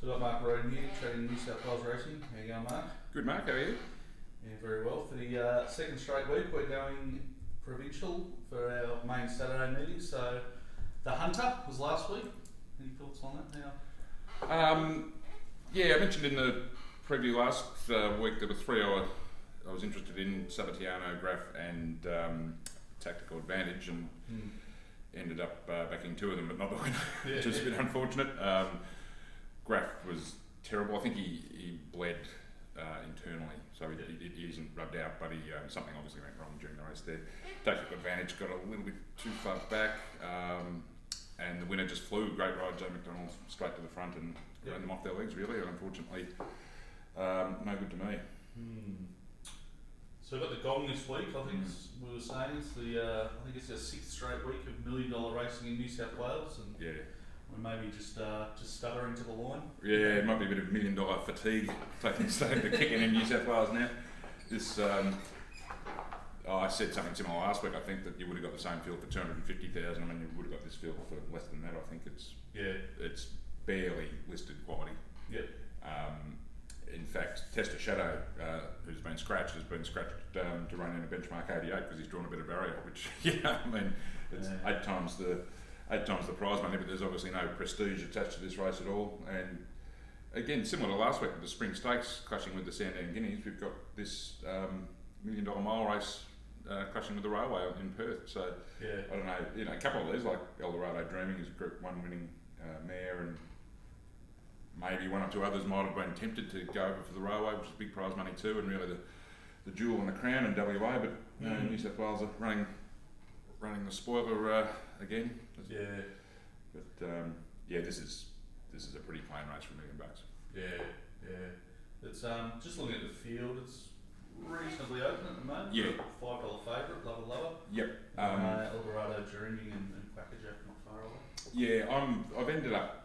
So we've got Mark Rhoden here, trading New South Wales Racing. How you going, Mark? Good, Mark. How are you? Yeah, very well. For the second straight week, we're going provincial for our main Saturday meeting. So the Hunter was last week. Any thoughts on that now? Yeah, I mentioned in the preview last week there were three I was interested in: Sabatiano, Graf, and Tactical Advantage, and ended up backing two of them, but not the winner, which is a bit unfortunate. Graf was terrible. I think he bled internally, so he isn't rubbed out, but something obviously went wrong during the race there. Tactical Advantage got a little bit too far back, and the winner just flew. Great ride, Joe McDonald, straight to the front and ran them off their legs, really, and unfortunately no good to me. So we've got the Gong this week. I think we were saying it's I think it's our sixth straight week of $1 million racing in New South Wales, and we're maybe just stuttering to the line. Yeah, it might be a bit of $1 million fatigue starting to kick in New South Wales now. This, I said something similar last week. I think that you would have got the same field for 250,000. I mean, you would have got this field for less than that. I think it's barely listed quality. Yep. In fact, Tester Shadow, who's been scratched, to run in a benchmark 88 because he's drawn a bit of barrier, which I mean, it's eight times the prize money, but there's obviously no prestige attached to this race at all. And again, similar to last week with the Spring Stakes clashing with the Sandown Guineas, we've got this $1 million mile race clashing with the Railway in Perth. So I don't know, a couple of these like Eldorado Dreaming is a Group 1 winning mare, and maybe one or two others might have been tempted to go over for the Railway, which is big prize money too, and really the jewel and the crown in WA. But New South Wales are running the spoiler again. But this is a pretty plain race for $1 million. It's just looking at the field, it's reasonably open at the moment. Yeah. $5 favourite, lower. Yep. Eldorado Dreaming and Quackerjack not far away. Yeah, I've ended up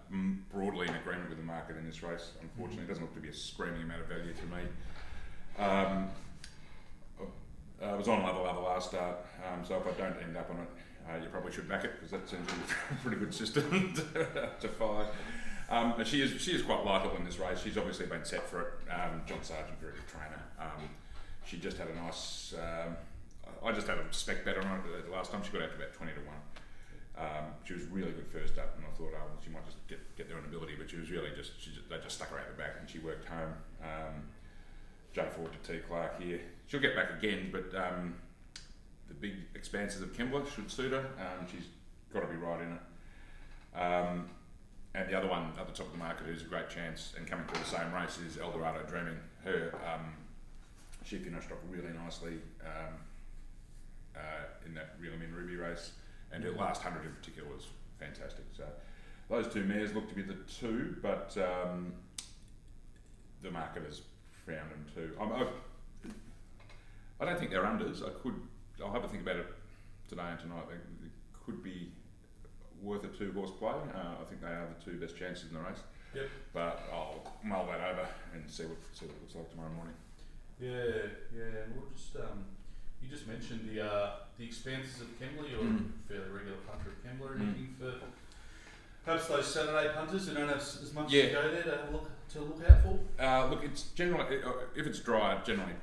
broadly in agreement with the market in this race. Unfortunately, it doesn't look to be a screaming amount of value to me. I was on Lava last start, so if I don't end up on it, you probably should back it, because that seems a pretty good system to follow. She is quite lightable in this race. She's obviously been set for it. John Sargent, very good trainer. She just had a nice. I just had a spec bet on it the last time. She got out to about 20 to 1. She was really good first up, and I thought, she might just get there on ability, but she was really they just stuck her out the back, and she worked home. Joe Ford to T Clark here. She'll get back again, but the big expanses of Kembla should suit her. She's got to be right in it. And the other one at the top of the market who's a great chance and coming through the same race is Eldorado Dreaming. She finished off really nicely in that Real Min Ruby race, and her last 100 in particular was fantastic. So those two mares look to be the two, but the market has found them too. I don't think they're unders. I'll have a think about it today and tonight. They could be worth a 2-horse play. I think they are the two best chances in the race. Yep. But I'll mull that over and see what it looks like tomorrow morning. Yeah. We'll just you just mentioned the expanses of Kembla. You're a fairly regular punter at Kembla. Anything for perhaps those Saturday punters who don't have as much to go there to look out for? Look, it's generally, if it's dry, it generally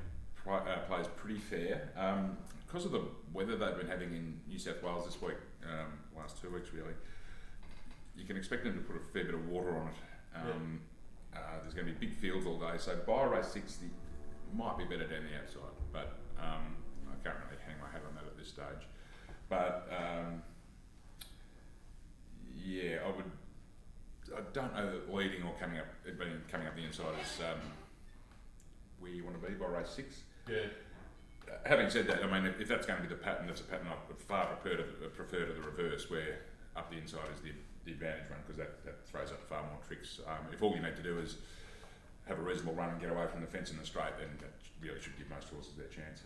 plays pretty fair. Because of the weather they've been having in New South Wales this week, last 2 weeks really, you can expect them to put a fair bit of water on it. There's going to be big fields all day, so by race 60 might be better down the outside, but I can't really hang my hat on that at this stage. But I don't know that leading or coming up the inside is where you want to be by race 6. Having said that, I mean, if that's going to be the pattern, that's a pattern I would far prefer to the reverse, where up the inside is the advantage run, because that throws up far more tricks. If all you need to do is have a reasonable run and get away from the fence in the straight, then that really should give most horses their chance.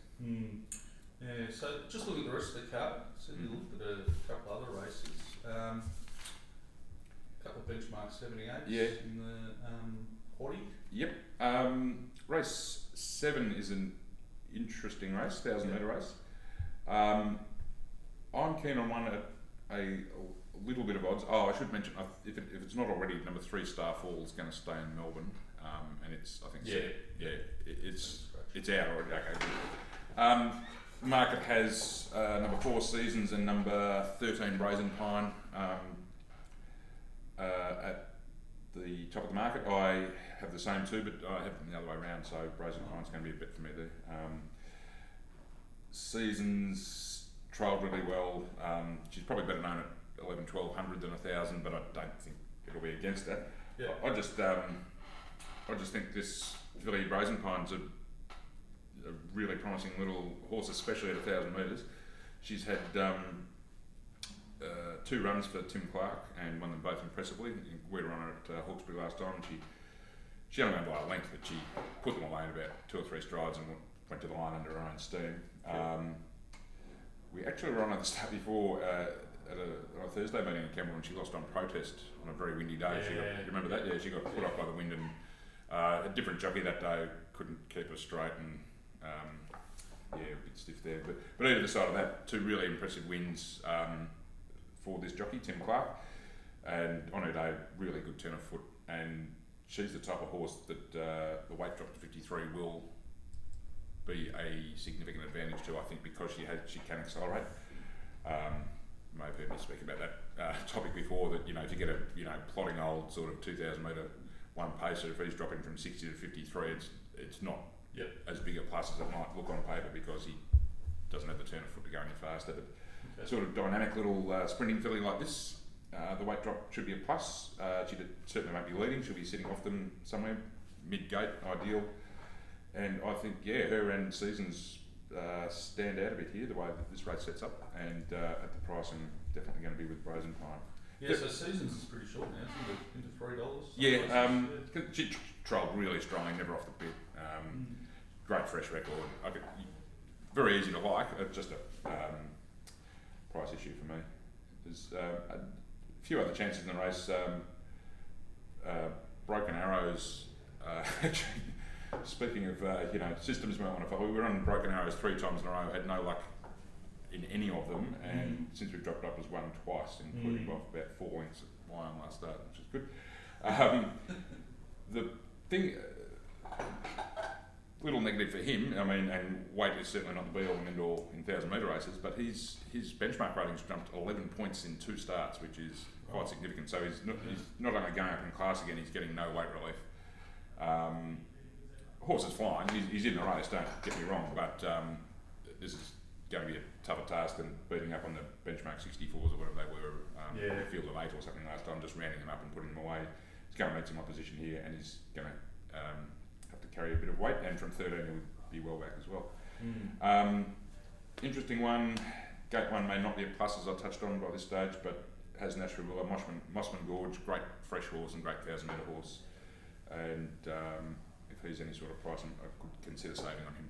Yeah, so just looking at the rest of the card, so you looked at a couple other races. Couple of benchmark 78s in the Hottie. Yep. Race 7 is an interesting race, 1,000 metre race. I'm keen on one at a little bit of odds. Oh, I should mention, if it's not already, number 3 Star Fall's going to stay in Melbourne, and it's, I think, it's out already. Okay, good. Market has number 4 Seasons and number 13 Brazen Pine at the top of the market. I have the same 2, but I have them the other way around, so Brazen Pine's going to be a bet for me there. Seasons trialled really well. She's probably better known at 11-1200 than 1000, but I don't think it'll be against that. Yeah. I just think this filly Brazen Pine's a really promising little horse, especially at 1000 metres. She's had 2 runs for Tim Clark and won them both impressively. We were on her at Hawkesbury last time, and she only won by a length, but she put them away in about 2 or 3 strides and went to the line under her own steam. We actually were on at the start before at a Thursday meeting in Kembla, and she lost on protest on a very windy day. You remember that? Yeah, she got put off by the wind, and a different jockey that day couldn't keep her straight, and a bit stiff there. But either side of that, 2 really impressive wins for this jockey, Tim Clark, and on her day, really good turn of foot, and she's the type of horse that the weight drop to 53 will be a significant advantage to, I think, because she can accelerate. May have heard me speak about that topic before, that, if you get a plodding old sort of 2000 metre one pacer, if he's dropping from 60 to 53, it's not as big a plus as it might look on paper, because he doesn't have the turn of foot to go any faster. But sort of dynamic little sprinting filly like this, the weight drop should be a plus. She certainly won't be leading, she'll be sitting off them somewhere, mid-gate, ideal. And I think, her and Seasons stand out a bit here, the way that this race sets up, and at the price I'm definitely going to be with Brazen Pine. Yeah, so Seasons is pretty short now, it's into $3. Yeah, she trialled really strongly, never off the bit. Great fresh record. Very easy to like, just a price issue for me. There's a few other chances in the race. Broken Arrows, actually, speaking of, systems might want to follow, we were on Broken Arrows 3 times in a row, had no luck in any of them, and since we've dropped up, has won twice, including by about 4 lengths at my own last start, which is good. The thing, little negative for him, and weight is certainly not the be all and end all in 1000 metre races, but his benchmark rating's jumped 11 points in 2 starts, which is quite significant. So he's not only going up in class again, he's getting no weight relief. Horse is flying, he's in the race, don't get me wrong, but this is going to be a tougher task than beating up on the benchmark 64s or whatever they were, a field of 8 or something last time, just rounding them up and putting them away. He's going to meet some opposition here, and he's going to have to carry a bit of weight, and from 13 he'll be well back as well. Interesting one, Gate 1 may not be a plus, as I touched on by this stage, but has Nashville Willow, Mossman Gorge, great fresh horse and great 1000 metre horse, and if he's any sort of price, I could consider saving on him.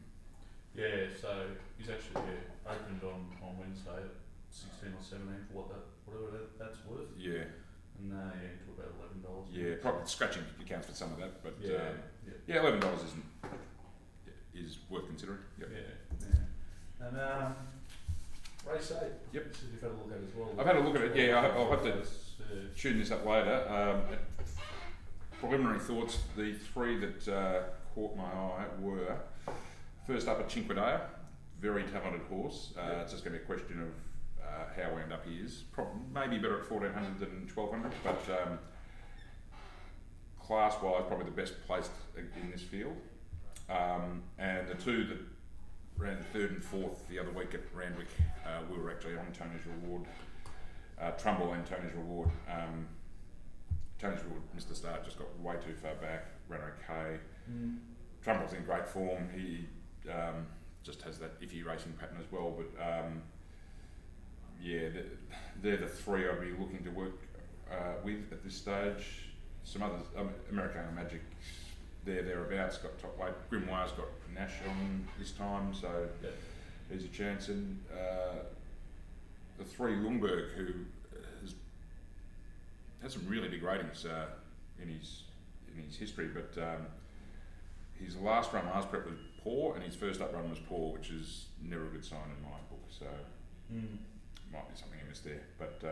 Yeah, so he's actually opened on Wednesday at 16 or 17 for whatever that's worth. Yeah, probably scratching accounts for some of that, but $11 is worth considering. Yep. And race 8. Yep. You've had a look at it as well. I've had a look at it. Yeah, I'll have to tune this up later. Preliminary thoughts: the 3 that caught my eye were, first up at Cinquedea, very talented horse. It's just going to be a question of how wound up he is. Maybe better at 1400 than 1200, but class-wise, probably the best placed in this field. And the 2 that ran 3rd and 4th the other week at Randwick, we were actually on Tony's Reward, Trumbull and Tony's Reward. Tony's Reward missed the start, just got way too far back, ran okay. Trumbull's in great form. He just has that iffy racing pattern as well, but they're the 3 I'd be looking to work with at this stage. Some others, Americana Magic, thereabouts, got top weight. Grimoire's got Nash on this time, so there's a chance. And the 3 Lundberg, who has had some really big ratings in his history, but his last run last prep was poor, and his first up run was poor, which is never a good sign in my book. So might be something I missed there. But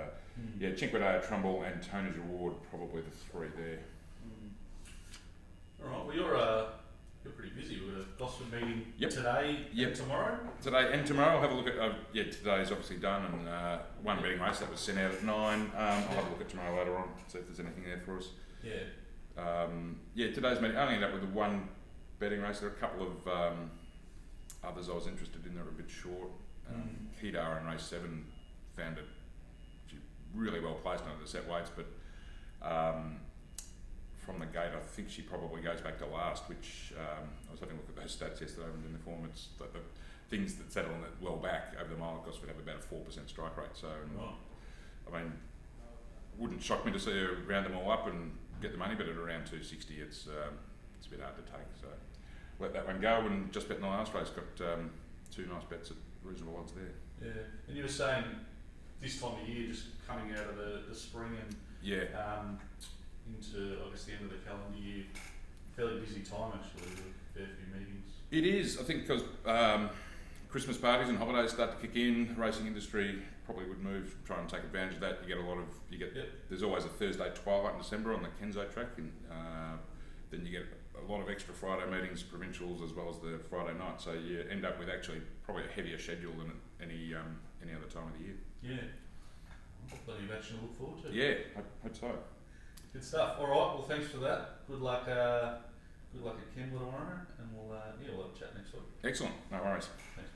yeah, Cinquedale, Trumbull, and Tony's Reward, probably the three there. All right. Well, you're pretty busy. We've got a Gosford meeting today and tomorrow. Today and tomorrow, I'll have a look at. Today's obviously done, and one betting race that was sent out at 9. I'll have a look at tomorrow later on, see if there's anything there for us. Today's meeting. I only ended up with the one betting race. There are a couple of others I was interested in. They're a bit short. Kedar in race 7 found it really well placed under the set weights, but from the gate, I think she probably goes back to last, which I was having a look at those stats yesterday in the form. It's the things that settle on it well back over the mile, of course, would have about a 4% strike rate. So, I mean, wouldn't shock me to see her round them all up and get the money, but at around 260, it's a bit hard to take. So, let that one go. And just bet in the last race, got 2 nice bets at reasonable odds there. Yeah, and you were saying this time of year, just coming out of the spring and into, I guess, the end of the calendar year, fairly busy time actually, with a fair few meetings. It is, I think, because Christmas parties and holidays start to kick in. The racing industry probably would try and take advantage of that. You get a lot of, there's always a Thursday twilight in December on the Kenzo track, and then you get a lot of extra Friday meetings, provincials, as well as the Friday night. So you end up with actually probably a heavier schedule than any other time of the year. Yeah, plenty of action to look forward to. Yeah, I hope so. Good stuff. All right. Well, thanks for that. Good luck. Good luck at Kembla tomorrow, and we'll have a chat next week. Excellent. No worries. Thanks.